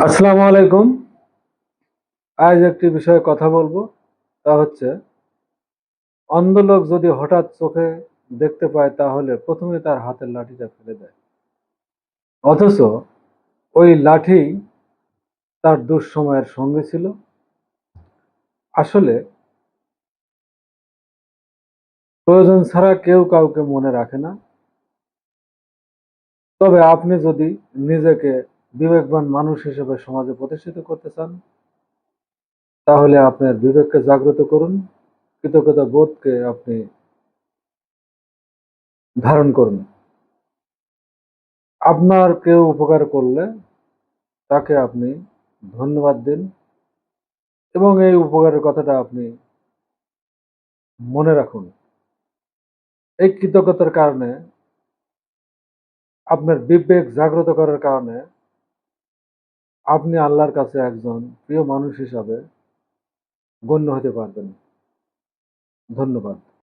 আসসালামু আলাইকুম। আজ একটি বিষয়ে কথা বলবো, তা হচ্ছে অন্ধ লোক যদি হঠাৎ চোখে দেখতে পায় তাহলে প্রথমে তার হাতের লাঠিটা ফেলে দেয়, অথচ ওই লাঠি তার দুঃসময়ের সঙ্গী ছিল। আসলে প্রয়োজন ছাড়া কেউ কাউকে মনে রাখে না। তবে আপনি যদি নিজেকে বিবেকবান মানুষ হিসেবে সমাজে প্রতিষ্ঠিত করতে চান, তাহলে আপনার বিবেককে জাগ্রত করুন, কৃতজ্ঞতা বোধকে আপনি ধারণ করুন। আপনার কেউ উপকার করলে তাকে আপনি ধন্যবাদ দিন এবং এই উপকারের কথাটা আপনি মনে রাখুন। এই কৃতজ্ঞতার কারণে, আপনার বিবেক জাগ্রত করার কারণে আপনি আল্লাহর কাছে একজন প্রিয় মানুষ হিসাবে গণ্য হতে পারবেন। ধন্যবাদ।